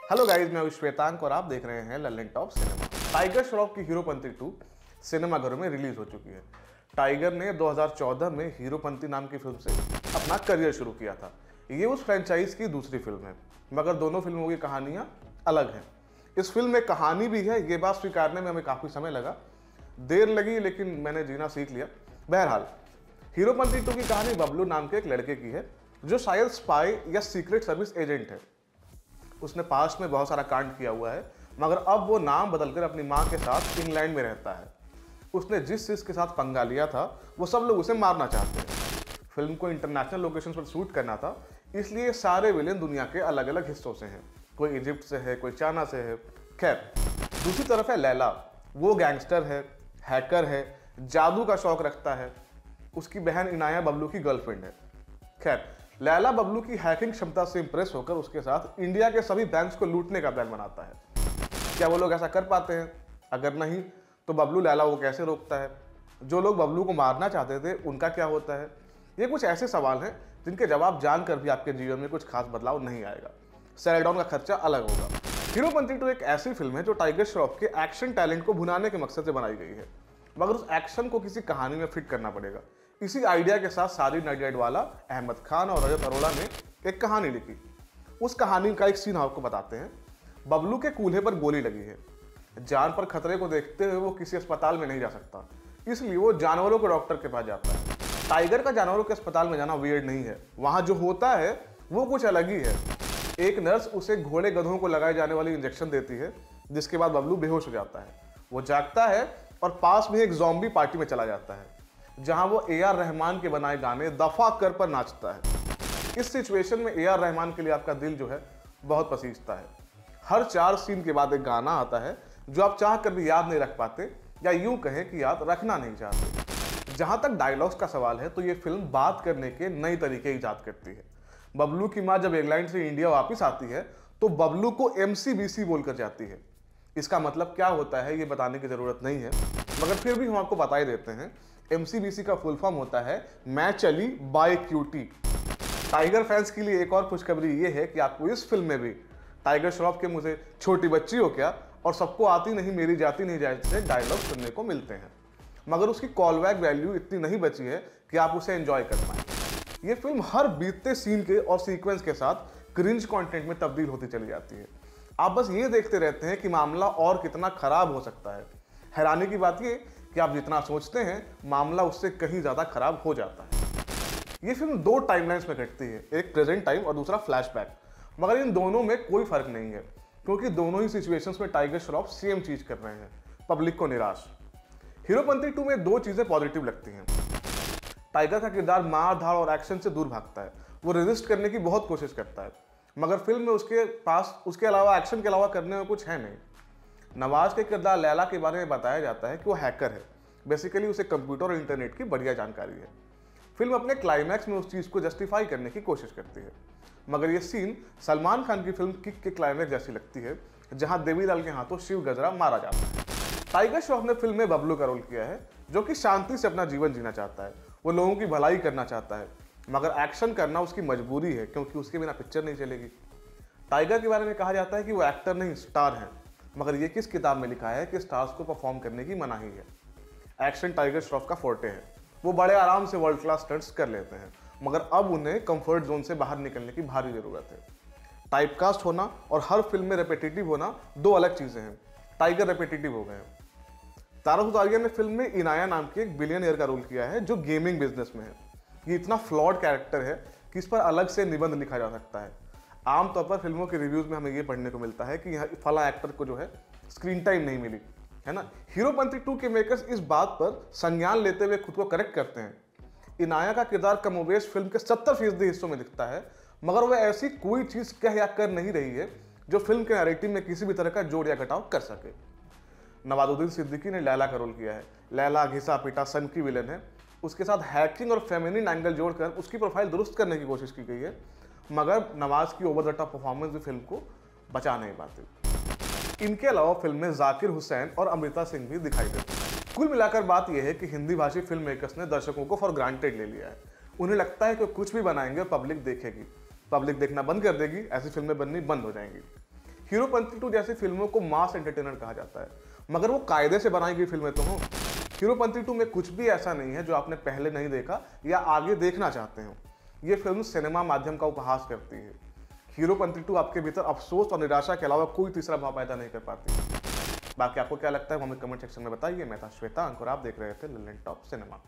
Hello guys, मैं हूं श्वेतांक और आप देख रहे हैं Lallan top cinema. Tiger Shroff की हीरोपंती 2 सिनेमाघरों में रिलीज हो चुकी है। टाइगर ने 2014 में हीरोपंती नाम की फिल्म से अपना करियर शुरू किया था। ये उस फ्रेंचाइज की दूसरी फिल्म है, मगर दोनों फिल्मों की कहानियां अलग हैं। इस फिल्म में कहानी भी है, ये बात स्वीकारने में हमें काफ़ी समय लगा, देर लगी, लेकिन मैंने जीना सीख लिया। बहरहाल, हीरोपंती 2 की कहानी बबलू नाम के एक लड़के की है जो शायद स्पाई या सीक्रेट सर्विस एजेंट है। उसने पास्ट में बहुत सारा कांड किया हुआ है, मगर अब वो नाम बदलकर अपनी माँ के साथ इंग्लैंड में रहता है। उसने जिस चीज़ के साथ पंगा लिया था वो सब लोग उसे मारना चाहते हैं। फिल्म को इंटरनेशनल लोकेशन पर शूट करना था, इसलिए सारे विलेन दुनिया के अलग अलग हिस्सों से हैं। कोई इजिप्ट से है, कोई चाइना से है। खैर, दूसरी तरफ है लैला। वो गैंगस्टर है, हैकर है, जादू का शौक रखता है। उसकी बहन इनाया बबलू की गर्लफ्रेंड है। खैर, लैला बबलू की हैकिंग क्षमता से इंप्रेस होकर उसके साथ इंडिया के सभी बैंक्स को लूटने का प्लान बनाता है। क्या वो लोग ऐसा कर पाते हैं? अगर नहीं, तो बबलू लैला को कैसे रोकता है? जो लोग बबलू को मारना चाहते थे उनका क्या होता है? ये कुछ ऐसे सवाल हैं जिनके जवाब जानकर भी आपके जीवन में कुछ खास बदलाव नहीं आएगा। सेल डाउन का खर्चा अलग होगा। हीरोपंती 2 एक ऐसी फिल्म है जो टाइगर श्रॉफ के एक्शन टैलेंट को भुनाने के मकसद से बनाई गई है, मगर उस एक्शन को किसी कहानी में फिट करना पड़ेगा। इसी आइडिया के साथ सारी नडियाडवाला, अहमद खान और रजत अरोड़ा ने एक कहानी लिखी। उस कहानी का एक सीन आपको बताते हैं। बबलू के कूल्हे पर गोली लगी है। जान पर खतरे को देखते हुए वो किसी अस्पताल में नहीं जा सकता, इसलिए वो जानवरों के डॉक्टर के पास जाता है। टाइगर का जानवरों के अस्पताल में जाना वियर्ड नहीं है, वहां जो होता है वो कुछ अलग ही है। एक नर्स उसे घोड़े गधों को लगाए जाने वाली इंजेक्शन देती है, जिसके बाद बबलू बेहोश हो जाता है। वो जागता है और पास में एक ज़ॉम्बी पार्टी में चला जाता है, जहां वो ए आर रहमान के बनाए गाने दफा कर पर नाचता है। इस सिचुएशन में ए आर रहमान के लिए आपका दिल जो है बहुत पसीजता है। हर 4 सीन के बाद एक गाना आता है जो आप चाह कर भी याद नहीं रख पाते, या यूं कहें कि याद रखना नहीं चाहते। जहां तक डायलॉग्स का सवाल है तो ये फिल्म बात करने के नए तरीके ईजाद करती है। बबलू की माँ जब इंग्लैंड से इंडिया वापस आती है तो बबलू को MCBC बोलकर जाती है। इसका मतलब क्या होता है ये बताने की जरूरत नहीं है, मगर फिर भी हम आपको बता ही देते हैं। MCBC का फुल फॉर्म होता है मैं चली बाय क्यूटी। टाइगर फैंस के लिए एक और खुशखबरी ये है कि आपको इस फिल्म में भी टाइगर श्रॉफ के मुंह से छोटी बच्ची हो क्या और सबको आती नहीं मेरी जाती नहीं जैसे डायलॉग सुनने को मिलते हैं, मगर उसकी कॉल बैक वैल्यू इतनी नहीं बची है कि आप उसे एंजॉय कर पाएं। ये फिल्म हर बीतते सीन के और सीक्वेंस के साथ क्रिंज कंटेंट में तब्दील होती चली जाती है। आप बस ये देखते रहते हैं कि मामला और कितना खराब हो सकता है। हैरानी की बात ये कि आप जितना सोचते हैं मामला उससे कहीं ज्यादा खराब हो जाता है। ये फिल्म 2 टाइमलाइंस में घटती है, एक प्रेजेंट टाइम और दूसरा फ्लैशबैक, मगर इन दोनों में कोई फर्क नहीं है, क्योंकि दोनों ही सिचुएशंस में टाइगर श्रॉफ सेम चीज कर रहे हैं, पब्लिक को निराश। हीरोपंती 2 में 2 चीजें पॉजिटिव लगती हैं। टाइगर का किरदार मार धाड़ और एक्शन से दूर भागता है। वो रेजिस्ट करने की बहुत कोशिश करता है, मगर फिल्म में उसके पास उसके अलावा एक्शन के अलावा करने में कुछ है नहीं। नवाज के किरदार लैला के बारे में बताया जाता है कि वो हैकर है। बेसिकली उसे कंप्यूटर और इंटरनेट की बढ़िया जानकारी है। फिल्म अपने क्लाइमैक्स में उस चीज़ को जस्टिफाई करने की कोशिश करती है, मगर ये सीन सलमान खान की फिल्म किक के क्लाइमैक्स जैसी लगती है, जहां देवीलाल के हाथों शिव गजरा मारा जाता है। टाइगर श्रॉफ ने फिल्म में बबलू का रोल किया है, जो कि शांति से अपना जीवन जीना चाहता है। वो लोगों की भलाई करना चाहता है, मगर एक्शन करना उसकी मजबूरी है, क्योंकि उसके बिना पिक्चर नहीं चलेगी। टाइगर के बारे में कहा जाता है कि वो एक्टर नहीं स्टार है, मगर ये किस किताब में लिखा है कि स्टार्स को परफॉर्म करने की मनाही है? एक्शन टाइगर श्रॉफ का फोर्टे है। वो बड़े आराम से वर्ल्ड क्लास स्टंट्स कर लेते हैं, मगर अब उन्हें कंफर्ट जोन से बाहर निकलने की भारी जरूरत है। टाइपकास्ट होना और हर फिल्म में रेपिटेटिव होना 2 अलग चीजें हैं। टाइगर रेपिटेटिव हो गए हैं। तारा सुतारिया ने फिल्म में इनाया नाम की एक बिलियनियर का रोल किया है जो गेमिंग बिजनेस में है। ये इतना फ्लॉड कैरेक्टर है कि इस पर अलग से निबंध लिखा जा सकता है। आमतौर पर फिल्मों के रिव्यूज में हमें ये पढ़ने को मिलता है कि यहाँ फला एक्टर को जो है स्क्रीन टाइम नहीं मिली, है ना। हीरोपंती 2 के मेकर्स इस बात पर संज्ञान लेते हुए खुद को करेक्ट करते हैं। इनाया का किरदार कमोबेश फिल्म के 70% हिस्सों में दिखता है, मगर वह ऐसी कोई चीज कह या कर नहीं रही है जो फिल्म के नैरेटिव में किसी भी तरह का जोड़ या घटाव कर सके। नवाजुद्दीन सिद्दीकी ने लैला का रोल किया है। लैला घिसा पिटा सन की विलन है। उसके साथ हैकिंग और फेमिनिन एंगल जोड़कर उसकी प्रोफाइल दुरुस्त करने की कोशिश की गई है, मगर नवाज की ओवर द टॉप परफॉर्मेंस भी फिल्म को बचा नहीं पाती। इनके अलावा फिल्म में जाकिर हुसैन और अमृता सिंह भी दिखाई देते हैं। कुल मिलाकर बात यह है कि हिंदी भाषी फिल्म मेकर्स ने दर्शकों को फॉर ग्रांटेड ले लिया है। उन्हें लगता है कि कुछ भी बनाएंगे पब्लिक देखेगी, पब्लिक देखना बंद कर देगी, ऐसी फिल्में बननी बंद हो जाएंगी। हीरोपंती 2 जैसी फिल्मों को मास एंटरटेनर कहा जाता है, मगर वो कायदे से बनाई गई फिल्में तो हों। हीरोपंती 2 में कुछ भी ऐसा नहीं है जो आपने पहले नहीं देखा या आगे देखना चाहते हो। ये फिल्म सिनेमा माध्यम का उपहास करती है। हीरोपंती 2 आपके भीतर अफसोस और निराशा के अलावा कोई तीसरा भाव पैदा नहीं कर पाती। बाकी आपको क्या लगता है हमें कमेंट सेक्शन में बताइए। मैं था श्वेतांक और आप देख रहे थे लल्लन टॉप सिनेमा।